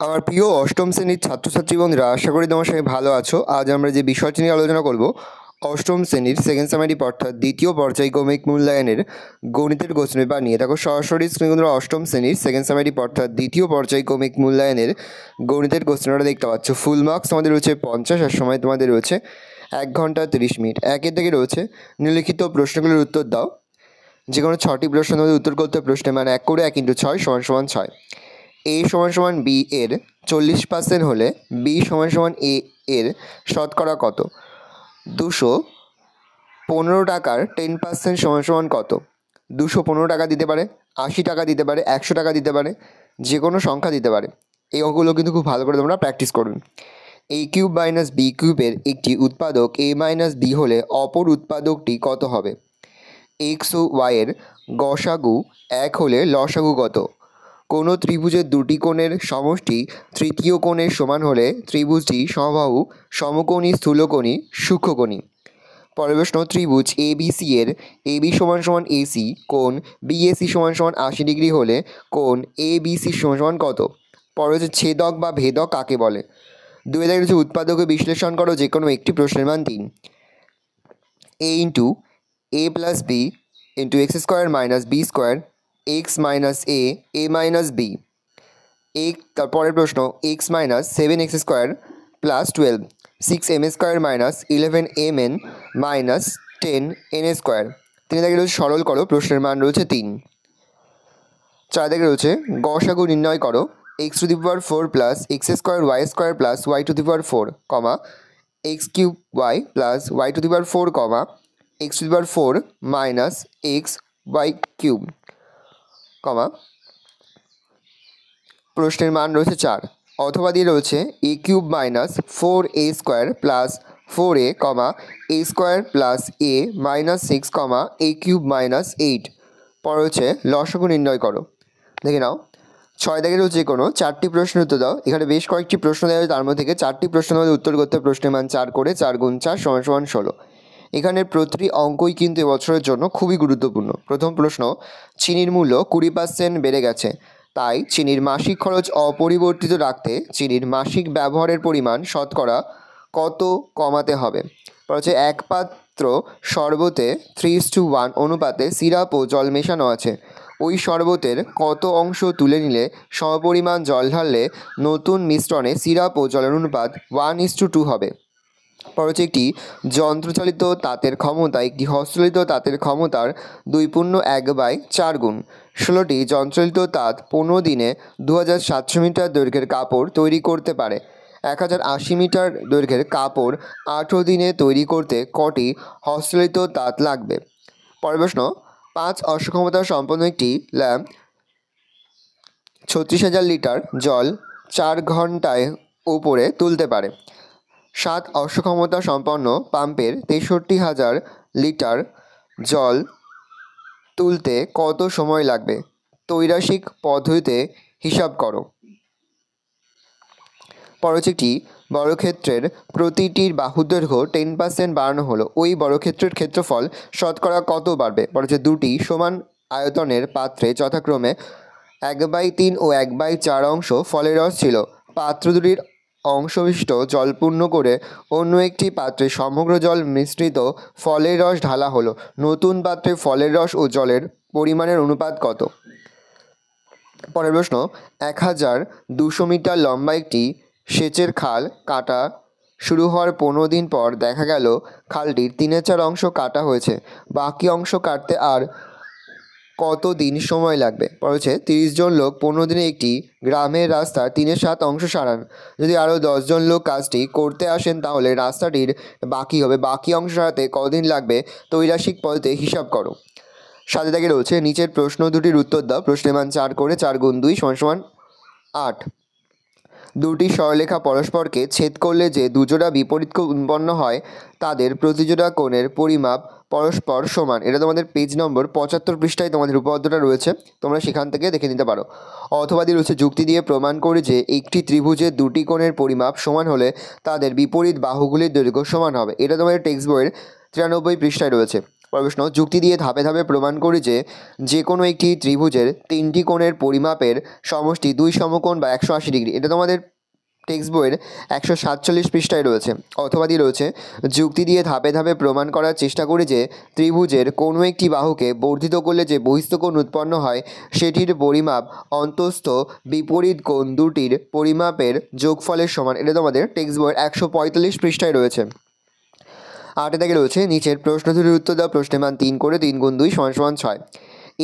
আমার প্রিয় অষ্টম শ্রেণীর ছাত্রছাত্রী বন্ধুরা, আশা করি তোমার সঙ্গে ভালো আছো। আজ আমরা যে বিষয়টি নিয়ে আলোচনা করব, অষ্টম শ্রেণীর সেকেন্ড সামারিক অর্থাৎ দ্বিতীয় পর্যায়ক্রমিক মূল্যায়নের গণিতের কোশ্চেন পেপার নিয়ে। দেখো সরাসরি স্ক্রিনে তোমরা অষ্টম শ্রেণীর সেকেন্ড সামারিক অর্থাৎ দ্বিতীয় পর্যায়ক্রমিক মূল্যায়নের গণিতের কোশ্চেনটা দেখতে পাচ্ছ। ফুল মার্কস তোমাদের রয়েছে 50, আর সময় তোমাদের রয়েছে 1 ঘন্টা 30 মিনিট। একের থেকে রয়েছে নিম্নলিখিত প্রশ্নগুলোর উত্তর দাও। যে কোনো 6টি প্রশ্ন তোমাদের উত্তর করতে হবে। প্রশ্নের মান 1 করে 1 × 6 = 6। a = b এর 40% হলে b = a এর শতকরা কত? 215 টাকার 10% = কত? 215 টাকা দিতে পারে, 80 টাকা দিতে পারে, 100 টাকা দিতে পারে, যে কোনো সংখ্যা দিতে পারে। এই অঙ্কগুলো কিন্তু খুব ভালো করে তোমরা প্র্যাকটিস করুন। a³ - b³ এর একটি উৎপাদক a - b হলে অপর উৎপাদকটি কত হবে? x ও y এর গসাগু 1 হলে লসাগু কত? কোনো ত্রিভুজের দুটি কোণের সমষ্টি তৃতীয় কোণের সমান হলে ত্রিভুজটি সমবাহু, সমকোণী, স্থূলকোণী, সূক্ষ্মকোণী। পরের প্রশ্ন, ত্রিভুজ ABC এর AB = AC, কোণ BAC = 80 ডিগ্রি হলে কোণ ABC = কত? পরে হচ্ছে ছেদক বা ভেদক কাকে বলে? 2 দেখা গেছে উৎপাদকে বিশ্লেষণ করো যে কোনো একটি প্রশ্নের মান 3। a × a + b × x² - b² x - a - b। তারপরের প্রশ্ন, x - 7x² + 12 6m² - 11mn - 10n²। 3 থেকে রয়েছে সরল করো, প্রশ্নের মান রয়েছে 3। 4 থেকে রয়েছে গসাগু নির্ণয় করো। x⁴ + x² y² + y⁴, x³ y + y⁴, x⁴ - xy³, প্রশ্নের মান রয়েছে 4। অথবা দিয়ে রয়েছে a³ - 4a² + 4a, a² + a - 6, a³ - 8। পরে হচ্ছে লসাগু নির্ণয় করো। দেখে নাও। 6 থেকে রয়েছে কোনো 4টি প্রশ্নের উত্তর দাও। এখানে বেশ কয়েকটি প্রশ্ন দেওয়া হয়, তার মধ্যে থেকে 4টি প্রশ্নের মধ্যে উত্তর করতে হবে। প্রশ্নের মান 4 করে 4 × 4 = 16। এখানে প্রতিটি অঙ্কই কিন্তু এবছরের জন্য খুবই গুরুত্বপূর্ণ। প্রথম প্রশ্ন, চিনির মূল্য 20% বেড়ে গেছে, তাই চিনির মাসিক খরচ অপরিবর্তিত রাখতে চিনির মাসিক ব্যবহারের পরিমাণ শতকরা কত কমাতে হবে? হচ্ছে 1 পাত্র শরবতে 3:1 অনুপাতে সিরাপ ও জল মেশানো আছে। ওই শরবতের কত অংশ তুলে নিলে সমপরিমাণ জল ঢাললে নতুন মিশ্রণে সিরাপ ও জলের অনুপাত 1:2 হবে? পর হচ্ছে একটি যন্ত্রচালিত তাঁতের ক্ষমতা একটি হস্তচালিত তাঁতের ক্ষমতার 2.1/4 গুণ। 16টি যন্ত্রচালিত তাঁত 15 দিনে 2700 মিটার দৈর্ঘ্যের কাপড় তৈরি করতে পারে। 1080 মিটার দৈর্ঘ্যের কাপড় 18 দিনে তৈরি করতে কটি হস্তচালিত তাঁত লাগবে? পরের প্রশ্ন, 5 অশ্বক্ষমতা সম্পন্ন একটি ল্যাম্প 36,000 লিটার জল 4 ঘন্টায় উপরে তুলতে পারে। 7 অশ্বক্ষমতা সম্পন্ন পাম্পের 63,000 লিটার জল তুলতে কত সময় লাগবে? ত্রৈরাশিক পদ্ধতিতে হিসাব করো। পরবর্তী, বর্গক্ষেত্রের প্রতিটির বাহুর দৈর্ঘ্য 10% বাড়ানো হলো, ওই বর্গক্ষেত্রের ক্ষেত্রফল শতকরা কত বাড়বে? পরবর্তী, দুটি সমান আয়তনের পাত্রে যথাক্রমে 1/3 ও 1/4 অংশ ফলের রস ছিল। পাত্র দুটির অংশবিষ্ট জল পূর্ণ করে অন্য একটি পাত্রে সমগ্র জল মিশ্রিত ফলের রস ঢালা হলো। নতুন পাত্রে ফলের রস ও জলের পরিমাণের অনুপাত কত? পরের প্রশ্ন, 1200 মিটার লম্বা একটি সেচের খাল কাটা শুরু হওয়ার 15 দিন পর দেখা গেল খালটির 3/4 অংশ কাটা হয়েছে। বাকি অংশ কাটতে আর কত দিন সময় লাগবে? পরে হচ্ছে 30 জন লোক 15 দিনে একটি গ্রামের রাস্তার 3/7 অংশ সারান। যদি আরও 10 জন লোক কাজটি করতে আসেন তাহলে রাস্তাটির বাকি অংশ সারাতে কতদিন লাগবে? ত্রৈরাশিক পদ্ধতিতে হিসাব করো। 7 থেকে রয়েছে নিচের প্রশ্ন দুটির উত্তর দাও। প্রশ্নের মান 4 করে 4 × 2 = 8। দুটি সরলরেখা পরস্পরকে ছেদ করলে যে দুজোড়া বিপরীত কোণ উৎপন্ন হয় তাদের প্রতিজোড়া কোণের পরিমাপ পরস্পর সমান। এটা তোমাদের পেজ নম্বর 75 পৃষ্ঠায় তোমাদের উপপাদ্যটা রয়েছে, তোমরা সেখান থেকে দেখে নিতে পারো। অথবা দিয়ে রয়েছে যুক্তি দিয়ে প্রমাণ করি যে একটি ত্রিভুজের দুটি কোণের পরিমাপ সমান হলে তাদের বিপরীত বাহুগুলির দৈর্ঘ্য সমান হবে। এটা তোমাদের টেক্সট বইয়ের 93 পৃষ্ঠায় রয়েছে। প্রশ্ন, যুক্তি দিয়ে ধাপে ধাপে প্রমাণ করি যে কোনো একটি ত্রিভুজের 3টি কোণের পরিমাপের সমষ্টি 2 সমকোণ বা 180 ডিগ্রি। এটা তোমাদের টেক্সট বইয়ের 147 পৃষ্ঠায় রয়েছে। অথবা দিয়ে রয়েছে, যুক্তি দিয়ে ধাপে ধাপে প্রমাণ করার চেষ্টা করি যে ত্রিভুজের কোনো একটি বাহুকে বর্ধিত করলে যে বহিস্থ কোণ উৎপন্ন হয় সেটির পরিমাপ অন্তঃস্থ বিপরীত কোণ দুটির পরিমাপের যোগফলের সমান। এটা তোমাদের টেক্সট বইয়ের 145 পৃষ্ঠায় রয়েছে। 8 থেকে রয়েছে, নিচের প্রশ্ন দুটির উত্তর দাও। প্রশ্নের মান 3 করে 3 গুণ 2 সমান সমান 6।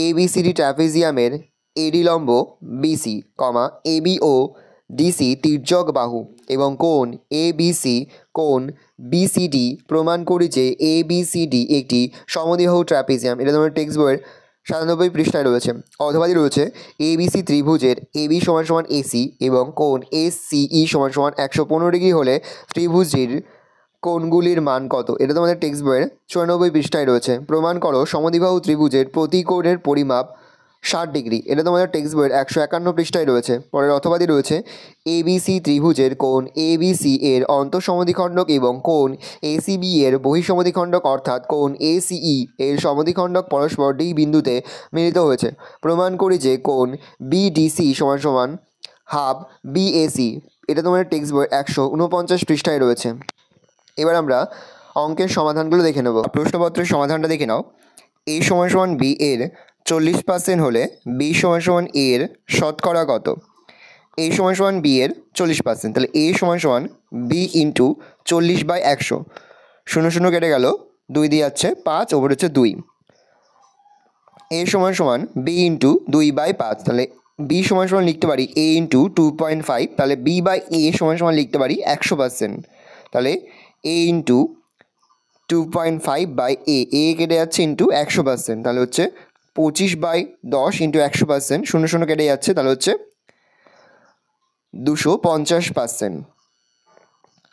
ABCD ট্র্যাপিজিয়ামের AD লম্ব BC, ABO DC তির্যক বাহু এবং কোণ ABC কোণ BCD প্রমাণ করি যে ABCD একটি সমদ্বিবাহু ট্র্যাপিজিয়াম। এটা তোমার টেক্সট বইয়ের 97 পৃষ্ঠায় রয়েছে। অথবাদি রয়েছে, ABC ত্রিভুজের AB সমান সমান AC এবং কোণ SCE সমান সমান 115 ডিগ্রি হলে ত্রিভুজটির কোণগুলির মান কত? এটা তোমাদের টেক্সট বইয়ের 94 পৃষ্ঠায় রয়েছে। প্রমাণ করো সমদ্বিবাহু ত্রিভুজের প্রতি কোণের পরিমাপ 60 ডিগ্রি। এটা তোমাদের টেক্সট বইয়ের 151 পৃষ্ঠায় রয়েছে। পরের অথবাদি রয়েছে, ABC ত্রিভুজের কোণ ABC এর অন্তঃসমদ্বিখণ্ডক এবং কোণ ACB এর বহিঃসমদ্বিখণ্ডক অর্থাৎ কোণ ACE এর সমদ্বিখণ্ডক পরস্পর D বিন্দুতে মিলিত হয়েছে। প্রমাণ করি যে কোণ BDC সমান সমান হাফ BAC। এটা তোমাদের টেক্সট বইয়ের 149 পৃষ্ঠায় রয়েছে। এবার আমরা অঙ্কের সমাধানগুলো দেখে নেব। প্রশ্নপত্রের সমাধানটা দেখে নাও। A সমান সমান B এর 40% হলে B সমান সমান A এর শতকরা কত? A সমান সমান B এর 40%, তাহলে A সমান সমান B ইন্টু 40/100। 0 0 কেটে গেল, 2 দিয়ে যাচ্ছে 5, ওপর হচ্ছে 2। A সমান সমান B ইন্টু 2/5, তাহলে B সমান সমান লিখতে পারি A ইন্টু 2.5, তাহলে B/A সমান সমান লিখতে পারি 100%, তাহলে A ইন্টু 2.5/A, A কেটে যাচ্ছে ইন্টু 100%, তাহলে হচ্ছে 25/10 ইন্টু 100%। 0 0 কেটে যাচ্ছে, তাহলে হচ্ছে 250%।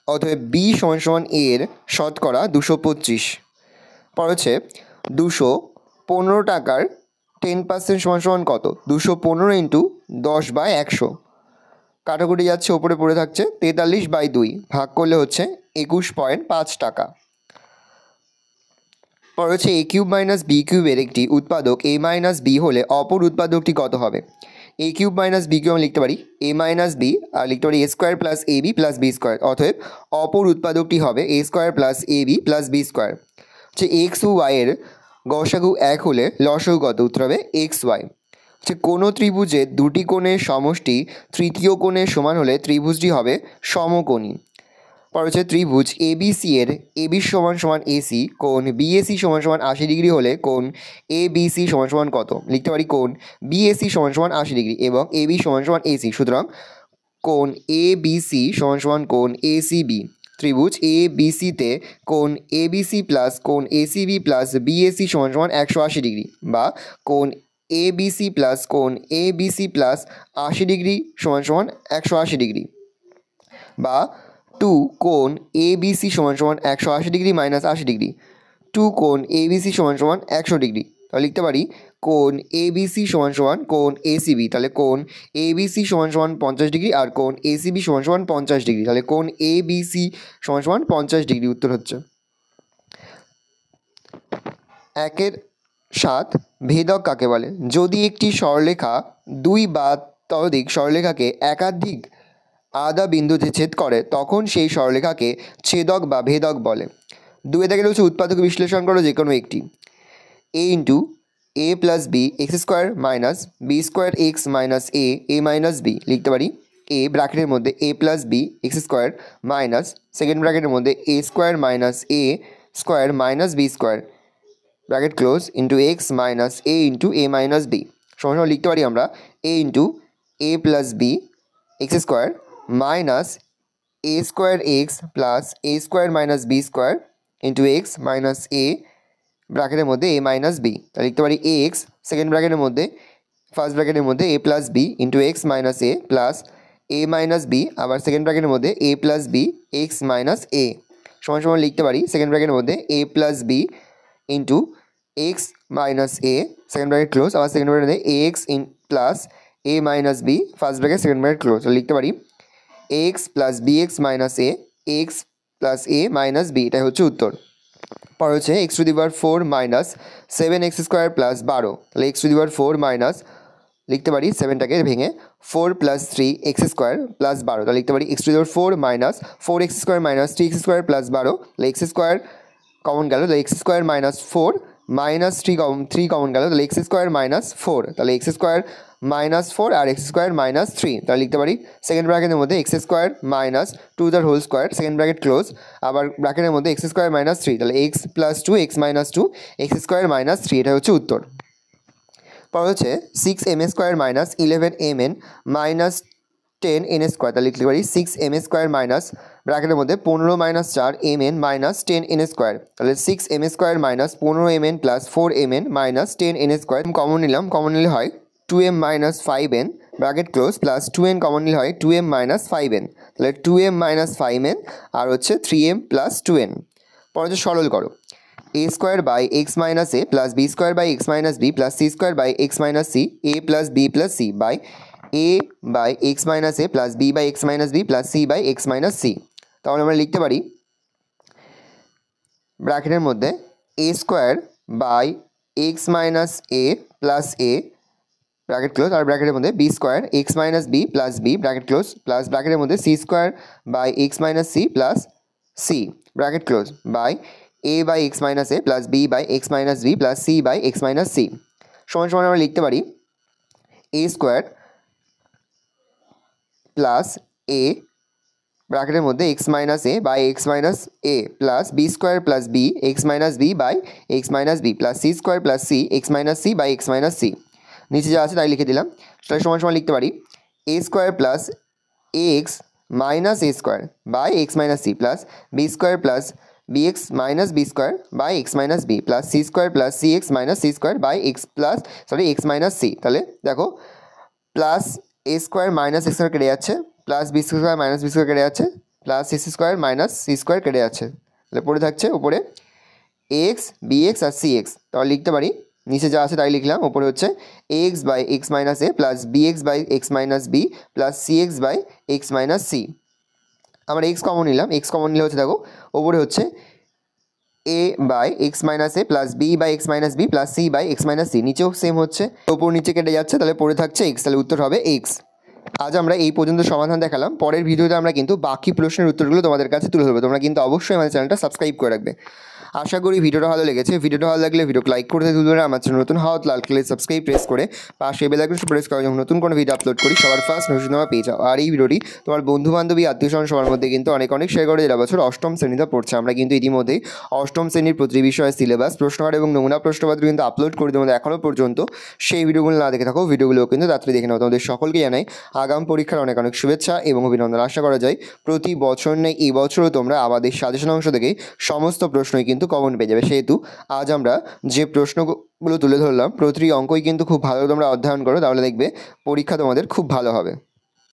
অতএব B সমান সমান A এর শতকরা 225। পর হচ্ছে 215 টাকার 10% সমান সমান কত? 215 ইন্টু 10/100, কাটাকুটি যাচ্ছে, ওপরে পড়ে থাকছে 43/2, ভাগ করলে হচ্ছে 21.5 টাকা। পর হচ্ছে A কিউব মাইনাস B কিউবের একটি উৎপাদক A মাইনাস B হলে অপর উৎপাদকটি কত হবে? A cube minus B cube আমি লিখতে পারি A মাইনাস B, আর লিখতে পারি A square plus AB plus B square. অতএব অপর উৎপাদকটি হবে A square plus AB plus B square. হচ্ছে X ও Y এর গসাগু 1 হলে লসাগু কত? উত্তর হবে XY। হচ্ছে কোনো ত্রিভুজের দুটি কোণের সমষ্টি তৃতীয় কোণের সমান হলে ত্রিভুজটি হবে সমকোণী। পর হচ্ছে ত্রিভুজ ABC এর AB সমান সমান AC কোণ BAC সমান সমান 80 ডিগ্রি হলে কোণ ABC সমান সমান কত? লিখতে পারি কোণ BAC সমান সমান 80 ডিগ্রি এবং AB সমান সমান AC। সুতরাং কোণ ABC সমান সমান কোণ ACB। ত্রিভুজ ABC তে কোণ ABC প্লাস কোণ ACB প্লাস BAC সমান সমান 180 ডিগ্রি, বা কোণ ABC প্লাস কোণ ABC প্লাস 80 ডিগ্রি সমান সমান 180 ডিগ্রি, বা 2 কোণ ABC সমান সমান 180 ডিগ্রি মাইনাস 80 ডিগ্রি। 2 কোণ ABC সমান সমান 100 ডিগ্রি, তাহলে লিখতে পারি কোণ ABC সমান সমান কোণ ACB, তাহলে কোণ ABC সমান সমান 50 ডিগ্রি আর কোণ ACB সমান সমান 50 ডিগ্রি, তাহলে কোণ ABC সমান সমান 50 ডিগ্রি। উত্তর হচ্ছে 1-7 ভেদক কাকে বলে? যদি একটি সরলরেখা 2 বা ততোধিক সরলরেখাকে একাধিক আধা বিন্দুতে ছেদ করে তখন সেই সরলরেখাকে ছেদক বা ভেদক বলে। 2 থেকে রয়েছে, উৎপাদক বিশ্লেষণ করো যে কোনো একটি। A into A plus B x square minus B square x minus A minus B, লিখতে পারি A ব্র্যাকেটের মধ্যে A plus B x square minus second ব্র্যাকেটের মধ্যে A square minus A square minus B square bracket close into x minus A into A minus B সমান সমান লিখতে পারি আমরা A into A plus B x square minus A square x plus A square minus B square into x minus A ব্র্যাকেটের মধ্যে A minus B, তাহলে লিখতে পারি এক্স সেকেন্ড ব্র্যাকেটের মধ্যে ফার্স্ট ব্র্যাকেটের মধ্যে A plus B into x minus A plus A minus B, আবার সেকেন্ড ব্র্যাকেটের মধ্যে A plus B x minus A সমান সমান লিখতে পারি সেকেন্ড ব্র্যাকেটের মধ্যে A plus B into x minus A second bracket close, আবার সেকেন্ড ব্র্যাকেটের মধ্যে x in plus A minus B first bracket second bracket close, তাহলে লিখতে পারি x plus BX minus A x plus A minus B, এটাই হচ্ছে উত্তর। পর হচ্ছে x to the power 4 minus 7x square plus 12, তাহলে x to the power 4 minus লিখতে পারি 7টাকে ভেঙে 4 প্লাস 3x স্কোয়ার প্লাস 12, তাহলে লিখতে পারি x to the power 4 minus 4x square minus 3x square plus 12, তাহলে এক্স স্কোয়ার কমন গেল, তাহলে x square minus 4 minus 3 common গেল, তাহলে এক্স স্কোয়ার মাইনাস 4, তাহলে এক্স স্কোয়ার মাইনাস 4 আর এক্স স্কোয়ার মাইনাস 3, তাহলে লিখতে পারি সেকেন্ড ব্র্যাকেটের মধ্যে এক্স স্কোয়ার মাইনাস 2 তার whole square, second bracket close, আবার ব্র্যাকেটের মধ্যে এক্স স্কোয়ার মাইনাস 3, তাহলে x plus 2 x minus 2 x square minus 3, এটা হচ্ছে উত্তর। পর হচ্ছে 6m square minus 11mn minus 10n square, তাহলে লিখতে পারি 6m স্কোয়ার মাইনাস ব্র্যাকেটের মধ্যে 15 minus 4mn minus 10n square, তাহলে 6m square minus 15mn plus 4mn minus 10n square. Common নিলাম, কমন নিলে হয় 2m minus 5n bracket close plus 2n common নিলে হয় 2m মাইনাস 5n, তাহলে 2m মাইনাস 5n আর হচ্ছে 3m প্লাস 2n। পর হচ্ছে সরল করো, a square by x minus a plus b square by x minus b plus c square by x minus c a plus b plus c by a by x minus a plus b by x minus b plus c by x minus c. তাহলে আমরা লিখতে পারি ব্র্যাকেটের মধ্যে a square by x minus a plus a bracket close, আর ব্র্যাকেটের মধ্যে b square x minus b plus b bracket close plus ব্র্যাকেটের মধ্যে c square by x minus c plus c bracket close by a by x minus a plus b by x minus b plus c by x minus c সমান সমান আমরা লিখতে পারি a square plus a ব্র্যাকেটের মধ্যে x minus a by x minus a plus b square plus b x minus b by x minus b plus c square plus c x minus c by x minus c. নিচে যা আছে তাই লিখে দিলাম, তাহলে সমান সমান লিখতে পারি a square plus a x minus a square by x minus c plus b square plus bx minus b square by x minus b plus c square plus c x minus c square by x plus x minus c. তাহলে দেখো plus a square minus x square কেটে যাচ্ছে, plus b square minus b square কেটে যাচ্ছে, plus c square minus c square কেটে যাচ্ছে, তাহলে পড়ে থাকছে উপরে এক্স বি এক্স আর সি এক্স। তাহলে লিখতে পারি নিচে যা আছে তাই লিখলাম, উপরে হচ্ছে x by x minus a plus b x by x minus b plus c x by x minus c. আমরা এক্স কমন নিলাম, এক্স কমন নিলে হচ্ছে দেখো ওপরে হচ্ছে a by x minus a plus b by x minus b plus c by x minus c, নিচেও same হচ্ছে, ওপর নিচে কেটে যাচ্ছে, তাহলে পড়ে থাকছে এক্স, তাহলে উত্তর হবে এক্স। আজ আমরা এই পর্যন্ত সমাধান দেখালাম, পরের ভিডিওতে আমরা কিন্তু বাকি প্রশ্নের উত্তরগুলো তোমাদের কাছে তুলে ধরবো। তোমরা কিন্তু অবশ্যই আমাদের চ্যানেলটা সাবস্ক্রাইব করে রাখবে। আশা করি ভিডিওটা ভালো লেগেছে। ভিডিওটা ভালো লাগলে ভিডিওকে লাইক করতে ভুলবে না। আমার চ্যানেল নতুন হওয়া লাল কালার সাবস্ক্রাইব প্রেস করে পাশে বেল আইকনটি প্রেস করে যখন নতুন কোনো ভিডিও আপলোড করি সবার ফার্স্ট নোটিফিকেশন পেয়ে যাও। আর এই ভিডিওটি তোমার বন্ধু বান্ধবী আত্মীয়স্বজন সবার মধ্যে কিন্তু অনেক শেয়ার করে দিলে। বছর অষ্টম শ্রেণীতে পড়ছে, আমরা কিন্তু ইতিমধ্যেই অষ্টম শ্রেণীর প্রতিটি বিষয়ের সিলেবাস প্রশ্নকার এবং নমুনা প্রশ্নপত্র কিন্তু আপলোড করে তোমাদের এখনও পর্যন্ত সেই ভিডিওগুলো না দেখে থাকো, ভিডিওগুলো কিন্তু তাড়াতাড়ি দেখে নাও। তোমাদের সকলকে জানাই আগাম পরীক্ষার অনেক শুভেচ্ছা এবং অভিনন্দন। আশা করা যায় প্রতি বছর নেই এই বছরও তোমরা আমাদের সাজেশন অংশ থেকে সমস্ত প্রশ্নই কিন্তু কমন পেয়ে যাবে। সেহেতু আজ আমরা যে প্রশ্নগুলো তুলে ধরলাম প্রতিটি অঙ্কই কিন্তু খুব ভালো তোমরা অধ্যয়ন করো, তাহলে দেখবে পরীক্ষা তোমাদের খুব ভালো হবে।